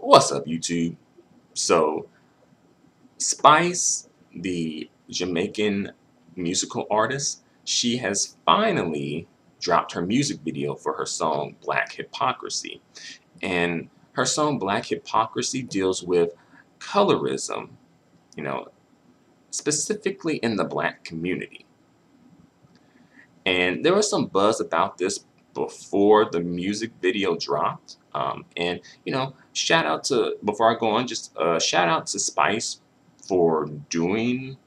What's up, YouTube? So, Spice, the Jamaican musical artist, she has finally dropped her music video for her song Black Hypocrisy. And her song Black Hypocrisy deals with colorism, you know, specifically in the black community. And there was some buzz about this before the music video dropped. Shout out to, before I go on, just shout out to Spice for doing,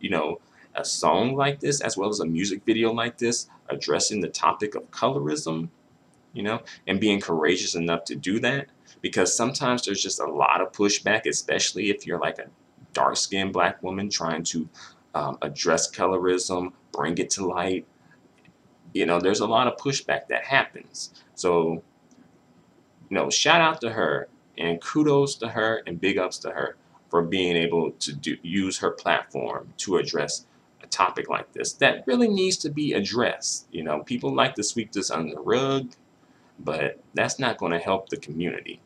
a song like this, as well as a music video like this, addressing the topic of colorism, and being courageous enough to do that. Because sometimes there's just a lot of pushback, especially if you're like a dark-skinned black woman trying to address colorism, bring it to light. There's a lot of pushback that happens. So, shout out to her and kudos to her and big ups to her for being able to use her platform to address a topic like this that really needs to be addressed. People like to sweep this under the rug, but that's not going to help the community.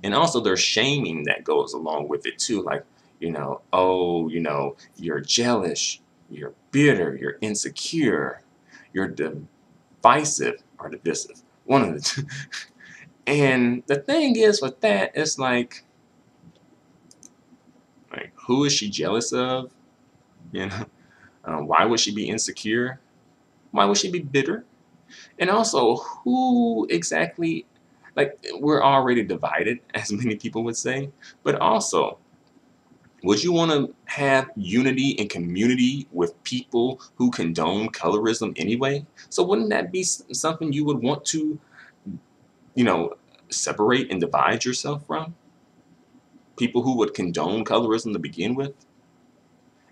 And also there's shaming that goes along with it too, like, oh, you're jealous, you're bitter, you're insecure, you're divisive or divisive. One of the two. And the thing is with that, it's like who is she jealous of? Why would she be insecure? Why would she be bitter? And also, who exactly, like, we're already divided, as many people would say, but also, would you want to have unity and community with people who condone colorism anyway? So wouldn't that be something you would want to, separate and divide yourself from? People who would condone colorism to begin with,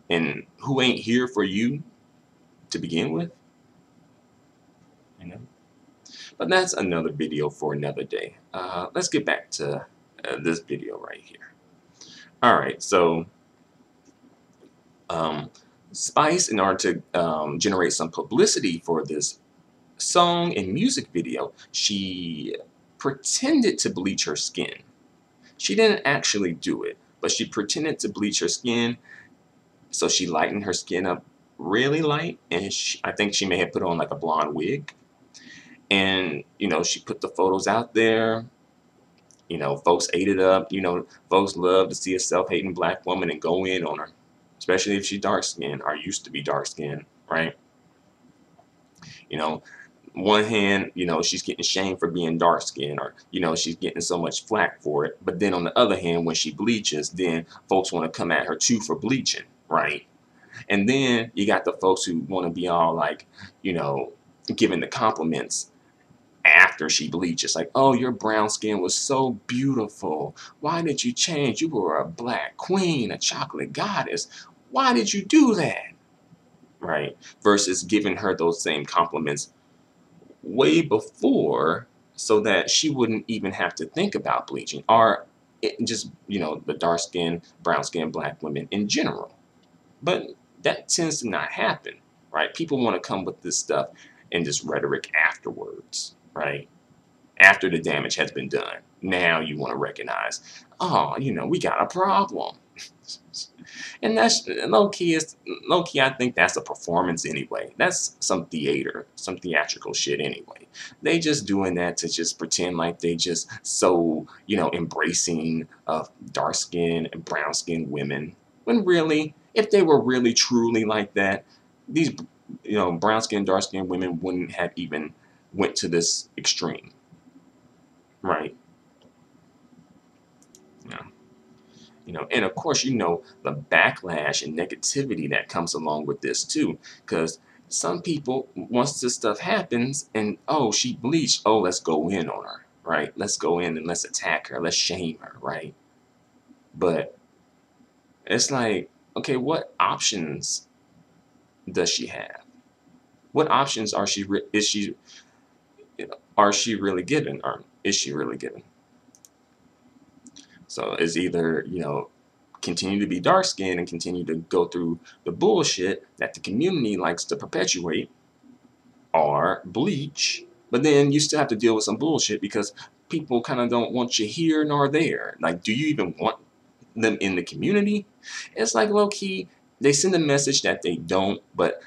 and who ain't here for you to begin with? But that's another video for another day. Let's get back to this video right here. Alright, so Spice, in order to generate some publicity for this song and music video, she pretended to bleach her skin. She didn't actually do it, but she pretended to bleach her skin, so she lightened her skin up really light, and I think she may have put on like a blonde wig. And, she put the photos out there. Folks ate it up. Folks love to see a self-hating black woman and go in on her, especially if she's dark-skinned or used to be dark-skinned, right? One hand, she's getting shamed for being dark-skinned, or, she's getting so much flack for it. But then on the other hand, when she bleaches, then folks want to come at her too for bleaching, right? And then you got the folks who want to be all like, giving the compliments after she bleaches, like, oh, your brown skin was so beautiful. Why did you change? You were a black queen, a chocolate goddess. Why did you do that? Right? Versus giving her those same compliments way before, so that she wouldn't even have to think about bleaching, or just, the dark skin, brown skin, black women in general. But that tends to not happen, right? People want to come with this stuff and this rhetoric afterwards, right? After the damage has been done. Now you want to recognize, oh, we got a problem. And that's low-key, I think that's a performance anyway. That's some theater, some theatrical shit anyway. They just doing that to just pretend like they just so, embracing of dark-skinned and brown-skinned women. When really, if they were really truly like that, these, brown-skinned, dark-skinned women wouldn't have even went to this extreme, right? And of course, the backlash and negativity that comes along with this too, because some people, once this stuff happens and, oh, she bleached, oh, let's go in on her, right? Let's go in and let's attack her, let's shame her, right? But it's like, okay, what options does she have? What options are she really given, or is she really given? So it's either, continue to be dark-skinned and continue to go through the bullshit that the community likes to perpetuate, or bleach, But then you still have to deal with some bullshit because people kind of don't want you here nor there. Like, do you even want them in the community? It's like low key, they send a message that they don't, but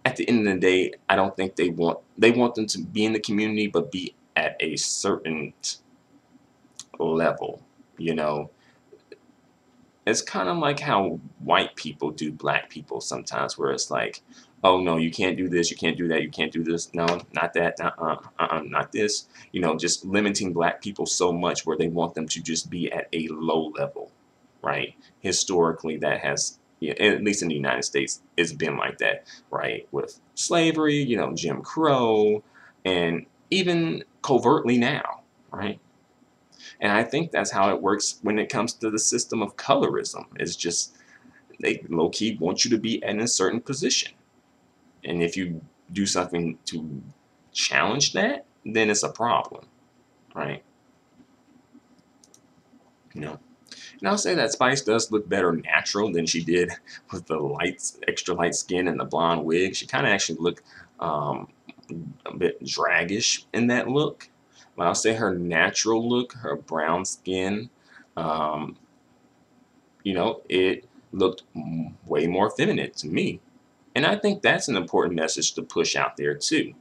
at the end of the day, I don't think they want them to be in the community, but be at a certain level, you know. It's kind of like how white people do black people sometimes, where it's like, oh no, you can't do this, you can't do that, you can't do this, no, not that, not this, you know, just limiting black people so much where they want them to just be at a low level, right? Historically, that has, yeah, at least in the United States, it's been like that, right? With slavery, you know, Jim Crow, and even covertly now, right? And I think that's how it works when it comes to the system of colorism. It's just they low-key want you to be in a certain position. And if you do something to challenge that, then it's a problem, right? You know. And I'll say that Spice does look better natural than she did with the extra light skin and the blonde wig. She kind of actually looked um, a bit draggish in that look. But I'll say her natural look, her brown skin, um, you know, it looked way more feminine to me. And I think that's an important message to push out there too.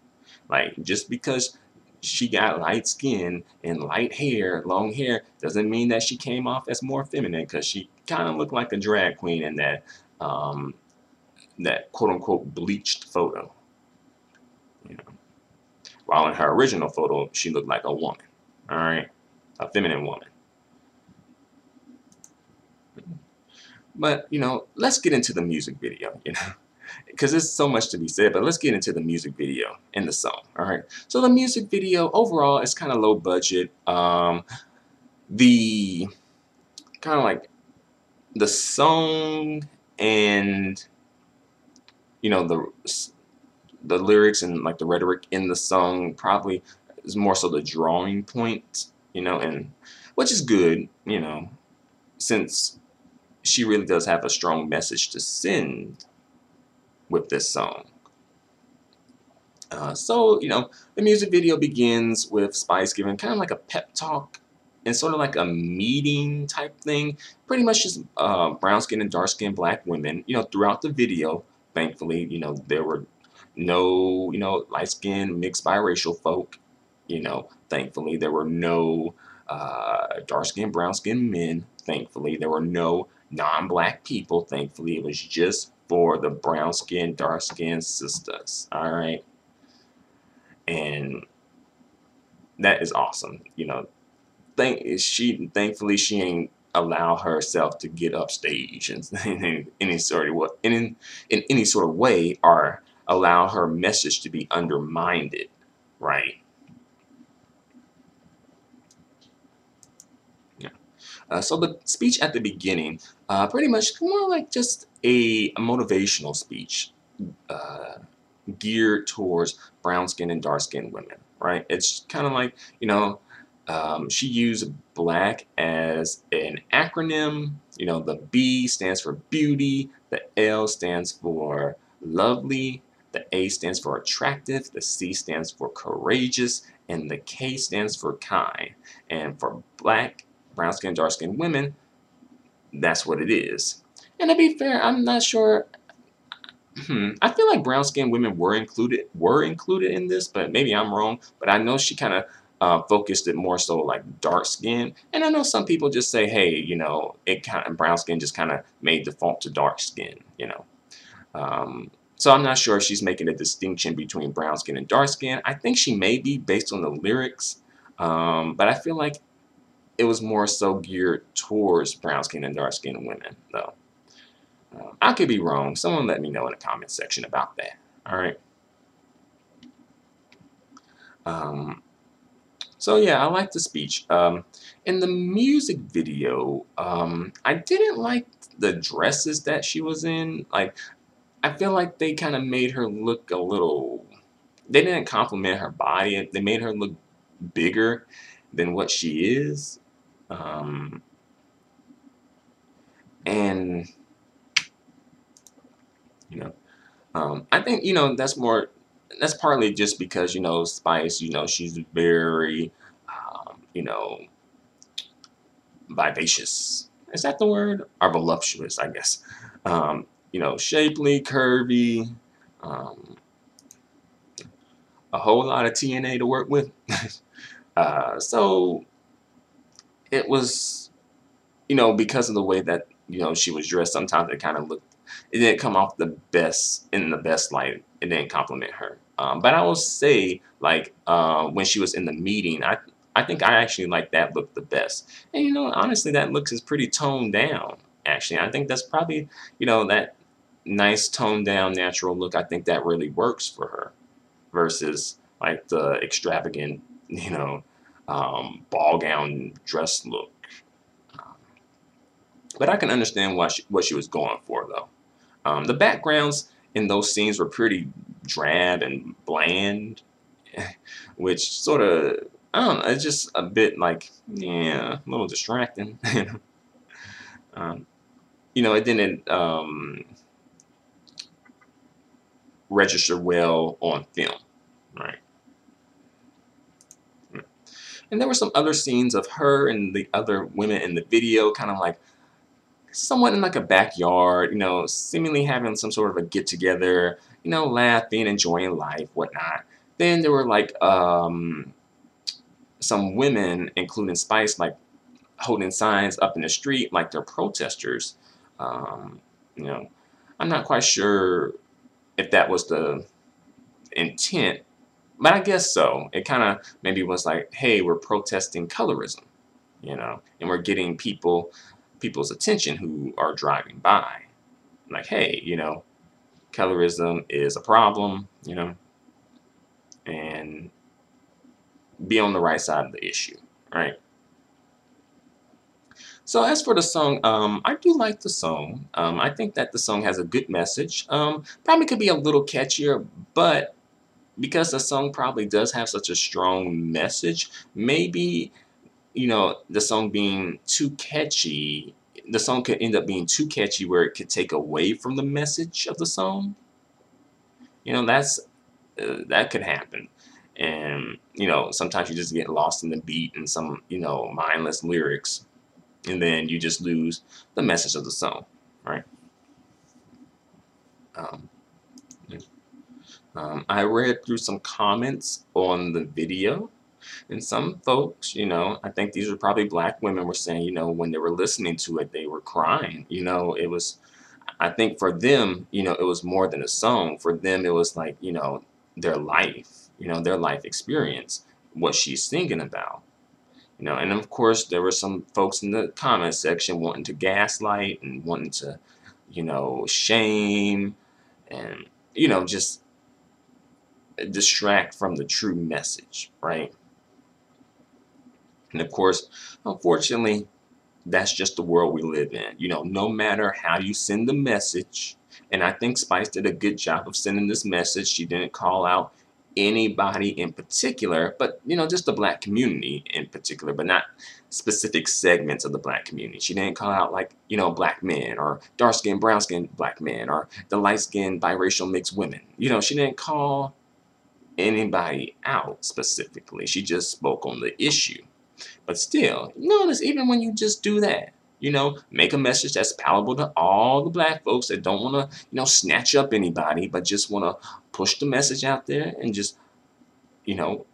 Like, just because she got light skin and light hair, long hair, doesn't mean that she came off as more feminine, because she kind of looked like a drag queen in um, that quote unquote bleached photo. You know? While in her original photo, she looked like a woman. All right, a feminine woman. But you know, let's get into the music video. You know, because there's so much to be said, but let's get into the music video and the song. All right. So the music video overall is kind of low budget. The kind of like the song and you know the lyrics and like the rhetoric in the song probably is more so the drawing point. You know, and which is good. You know, since she really does have a strong message to send with this song. So, you know, the music video begins with Spice giving kind of like a pep talk and sort of like a meeting type thing. Pretty much just brown skin and dark skin black women, you know, throughout the video. Thankfully, you know, there were no, you know, light skin mixed biracial folk. You know, thankfully, there were no dark skin, brown skin men. Thankfully, there were no non-black people. Thankfully, it was just for the brown skin, dark skin sisters. All right. And that is awesome. You know, thankfully she ain't allow herself to get upstage and in any sort of what in any sort of way, or allow her message to be undermined, right? Yeah. So the speech at the beginning, pretty much more like just a motivational speech. Uh, Geared towards brown skin and dark skinned women, right? It's kind of like, you know, she used black as an acronym. You know, the B stands for beauty, the L stands for lovely, the A stands for attractive, the C stands for courageous, and the K stands for kind. And for black, brown skin, dark skinned women, that's what it is. And to be fair, I'm not sure. I feel like brown skinned women were included in this, but maybe I'm wrong. But I know she kind of focused it more so like dark skin, and I know some people just say, hey, you know, it kind of brown skin just kind of made default to dark skin, you know. So I'm not sure if she's making a distinction between brown skin and dark skin. I think she may be based on the lyrics, but I feel like it was more so geared towards brown skin and dark skin women, though. I could be wrong. Someone let me know in the comment section about that. All right. Um, so yeah, I like the speech. In the music video, I didn't like the dresses that she was in. Like, I feel like they kind of made her look a little. They didn't compliment her body. They made her look bigger than what she is. Um, and you know, I think, you know, that's more that's partly just because, Spice, she's very, vivacious. Is that the word? Or voluptuous, I guess. Shapely, curvy, um, a whole lot of TNA to work with. So it was, because of the way that, she was dressed, sometimes it didn't come off the best, in the best light. It didn't compliment her. But I will say, like, when she was in the meeting, I think I actually like that look the best. And, honestly, that look is pretty toned down, actually. I think that's probably, that nice toned down natural look. I think that really works for her versus like the extravagant, ball gown dress look. Um, but I can understand what she was going for, though. The backgrounds in those scenes were pretty drab and bland, which sort of, I don't know, it's just a bit like, yeah, a little distracting. um, it didn't register well on film, right? And there were some other scenes of her and the other women in the video, kind of like somewhat in like a backyard, seemingly having some sort of a get together, laughing, enjoying life, whatnot. Then there were like some women, including Spice, like holding signs up in the street, like they're protesters. Um, you know, I'm not quite sure if that was the intent, but I guess so. It kind of maybe was like, hey, we're protesting colorism, and we're getting people's attention who are driving by. Like, hey, colorism is a problem, and be on the right side of the issue, right? So as for the song, I do like the song. I think that the song has a good message. Probably could be a little catchier, but because the song probably does have such a strong message, maybe, the song being too catchy, the song could end up being too catchy where it could take away from the message of the song. That could happen. And, sometimes you just get lost in the beat and some, mindless lyrics, and then you just lose the message of the song, right? Um, I read through some comments on the video, and some folks, I think these were probably black women, were saying, when they were listening to it, they were crying. It was, I think for them, it was more than a song. For them, it was like, their life, their life experience, what she's singing about. And of course, there were some folks in the comment section wanting to gaslight and wanting to, shame and, just distract from the true message, right? And of course, unfortunately, that's just the world we live in. No matter how you send the message, and I think Spice did a good job of sending this message. She didn't call out anybody in particular, but just the black community in particular, but not specific segments of the black community. She didn't call out like, black men or dark skinned, brown skinned black men or the light skinned biracial mixed women. She didn't call anybody out specifically. She just spoke on the issue. But still, notice even when you just do that, make a message that's palatable to all the black folks that don't want to, snatch up anybody, but just want to push the message out there and just, you know,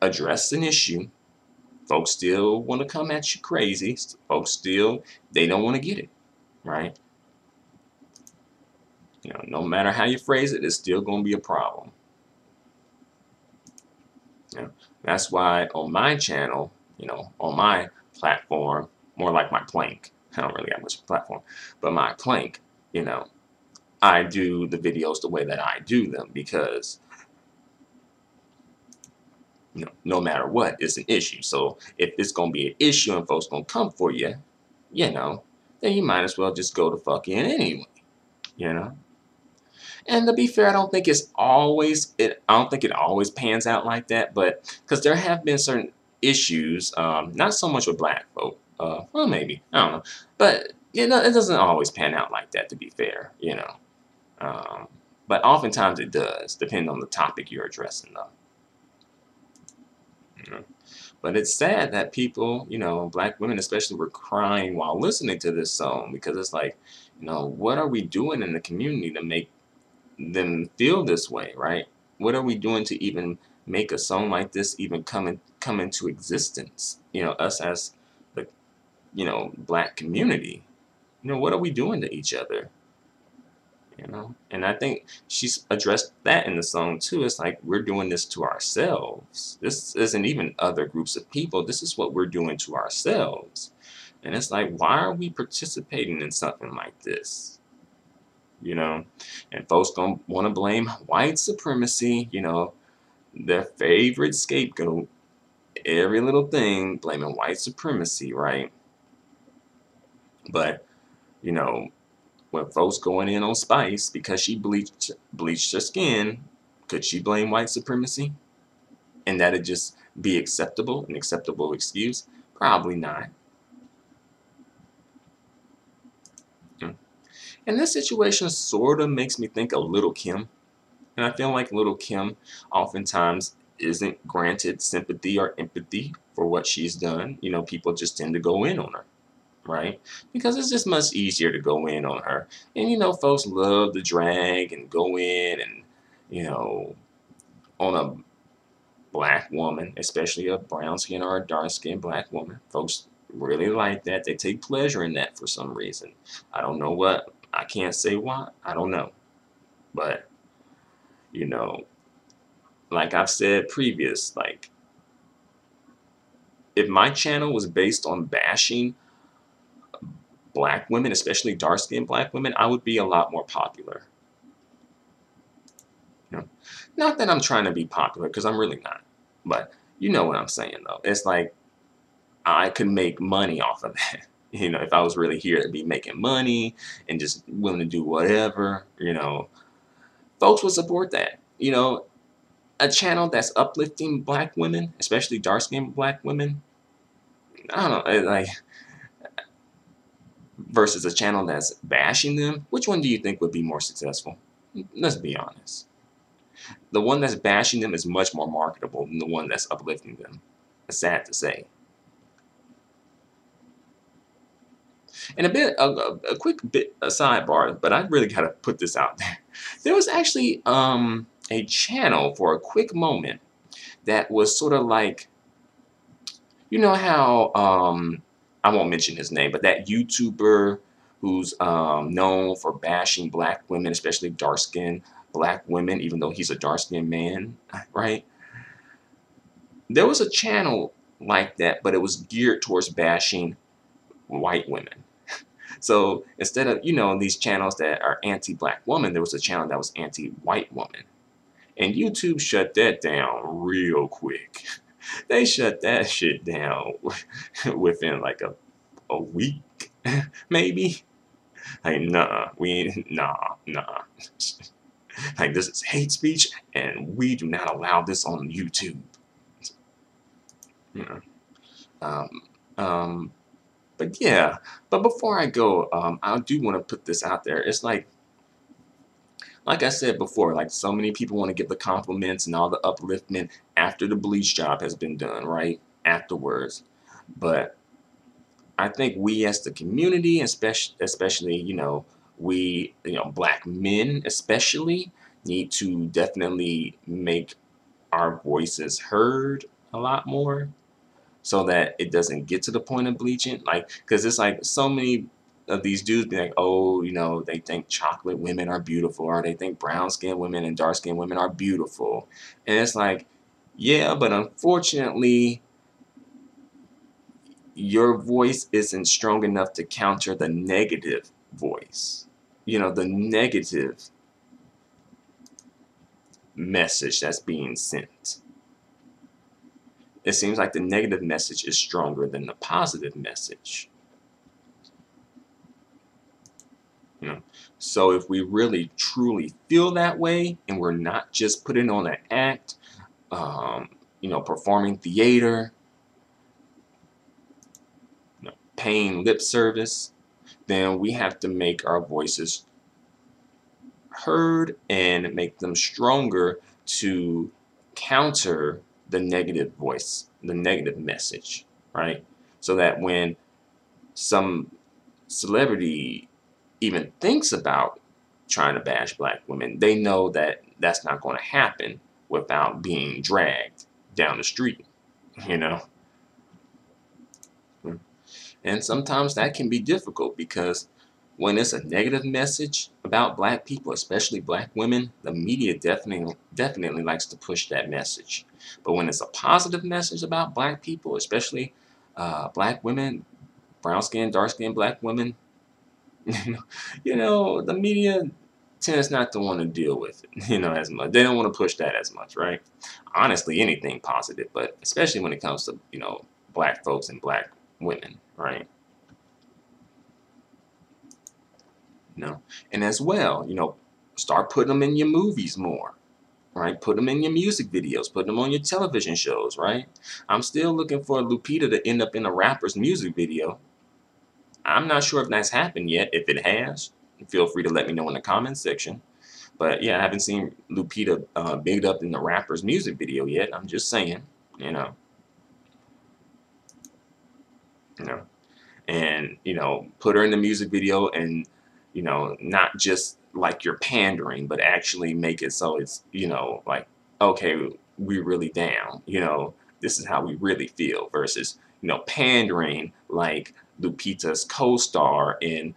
address an issue. Folks still want to come at you crazy. Folks still, they don't want to get it, right? No matter how you phrase it, it's still going to be a problem. That's why on my channel, on my platform, more like my plank, I don't really have much platform, but my plank, I do the videos the way that I do them because, no matter what, it's an issue. So if it's going to be an issue and folks going to come for you, then you might as well just go the fuck in anyway, And to be fair, I don't think it always pans out like that, but because there have been certain issues, not so much with black folk, well maybe, I don't know, but it doesn't always pan out like that, to be fair, Um, But oftentimes it does, depending on the topic you're addressing, though. You know? But it's sad that people, black women especially, were crying while listening to this song, because it's like, what are we doing in the community to make them feel this way, right? What are we doing to even make a song like this even come into existence? Us as the black community. What are we doing to each other? And I think she's addressed that in the song too. It's like, we're doing this to ourselves. This isn't even other groups of people. This is what we're doing to ourselves. And it's like, why are we participating in something like this? And folks gonna want to blame white supremacy, their favorite scapegoat. Every little thing blaming white supremacy, right? But when folks going in on Spice because she bleached her skin, could she blame white supremacy? And that'd just be an acceptable excuse? Probably not. And this situation sort of makes me think of Little Kim. And I feel like Little Kim oftentimes isn't granted sympathy or empathy for what she's done. People just tend to go in on her, right? Because it's just much easier to go in on her. And folks love to drag and go in and, on a black woman, especially a brown skin or a dark skinned black woman. Folks really like that. They take pleasure in that for some reason. I don't know what. I can't say why. I don't know. But, like I've said previous, like, if my channel was based on bashing black women, especially dark-skinned black women, I would be a lot more popular. Not that I'm trying to be popular, because I'm really not. But you know what I'm saying, though. It's like, I could make money off of that. If I was really here to be making money and just willing to do whatever, folks would support that. A channel that's uplifting black women, especially dark-skinned black women, I don't know, like, versus a channel that's bashing them, which one do you think would be more successful? Let's be honest. The one that's bashing them is much more marketable than the one that's uplifting them. It's sad to say. And a quick bit, a sidebar, but I really got to put this out there. There was actually a channel for a quick moment that was sort of like, how I won't mention his name, but that YouTuber who's known for bashing black women, especially dark-skinned black women, even though he's a dark-skinned man, right? There was a channel like that, but it was geared towards bashing white women. So instead of, these channels that are anti-black woman, there was a channel that was anti-white woman. And YouTube shut that down real quick. They shut that shit down within like a week, maybe. Like, nah, nah. Like, this is hate speech, and we do not allow this on YouTube. But yeah, but before I go, I do want to put this out there. It's like I said before, like, so many people want to get the compliments and all the upliftment after the bleach job has been done, right? Afterwards. But I think we as the community, especially, we, black men especially, need to definitely make our voices heard a lot more, so that it doesn't get to the point of bleaching. Like, because it's like so many of these dudes be like, oh, they think chocolate women are beautiful, or they think brown-skinned women and dark-skinned women are beautiful. And it's like, yeah, but unfortunately, your voice isn't strong enough to counter the negative voice. The negative message that's being sent. It seems like the negative message is stronger than the positive message. So if we really truly feel that way, and we're not just putting on an act, performing theater, paying lip service, then we have to make our voices heard and make them stronger to counter the negative voice, the negative message, right? So that when some celebrity even thinks about trying to bash black women, they know that that's not going to happen without being dragged down the street, you know? And sometimes that can be difficult because when it's a negative message about black people, especially black women, the media definitely likes to push that message. But when it's a positive message about black people, especially black women, brown skin, dark skin black women, the media tends not to want to deal with it, as much. They don't want to push that as much, right? Honestly, anything positive, but especially when it comes to, black folks and black women, right? You know, and as well, start putting them in your movies more, right? Put them in your music videos, put them on your television shows, right? I'm still looking for Lupita to end up in a rapper's music video. I'm not sure if that's happened yet. If it has, feel free to let me know in the comments section. But yeah, I haven't seen Lupita bigged up in the rapper's music video yet. I'm just saying, you know, you know, and put her in the music video, and not just like you're pandering, but actually make it so it's like, okay, we really down. This is how we really feel versus pandering like Lupita's co-star in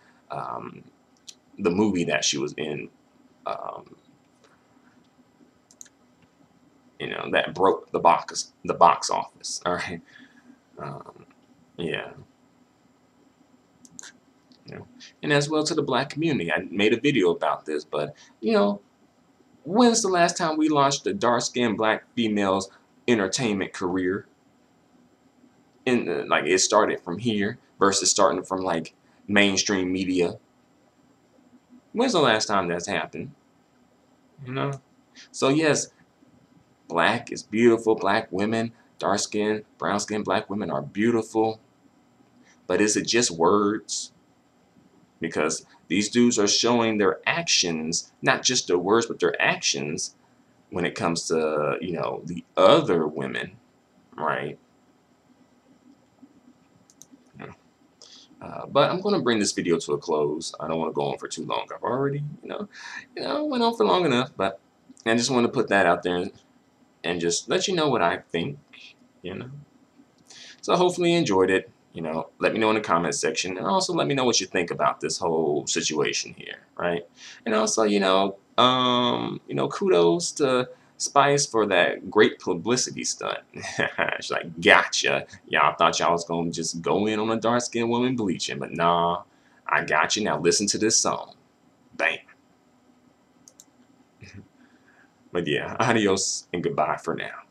the movie that she was in. That broke the box office. All right. Yeah. And as well to the black community. I made a video about this, but when's the last time we launched a dark-skinned black female's entertainment career? Like it started from here versus starting from like mainstream media. When's the last time that's happened? So yes, black is beautiful. Black women, dark skin, brown skin black women are beautiful. But is it just words? Because these dudes are showing their actions, not just their words, but their actions when it comes to, the other women, right? But I'm going to bring this video to a close. I don't want to go on for too long. I've already, went on for long enough, but I just want to put that out there and just let you know what I think, So hopefully you enjoyed it. Let me know in the comment section, and also let me know what you think about this whole situation here, right? And also, kudos to Spice for that great publicity stunt. She's like, gotcha. Y'all thought y'all was gonna just go in on a dark-skinned woman bleaching, but nah, I got you. Now listen to this song. Bam. But yeah, adios and goodbye for now.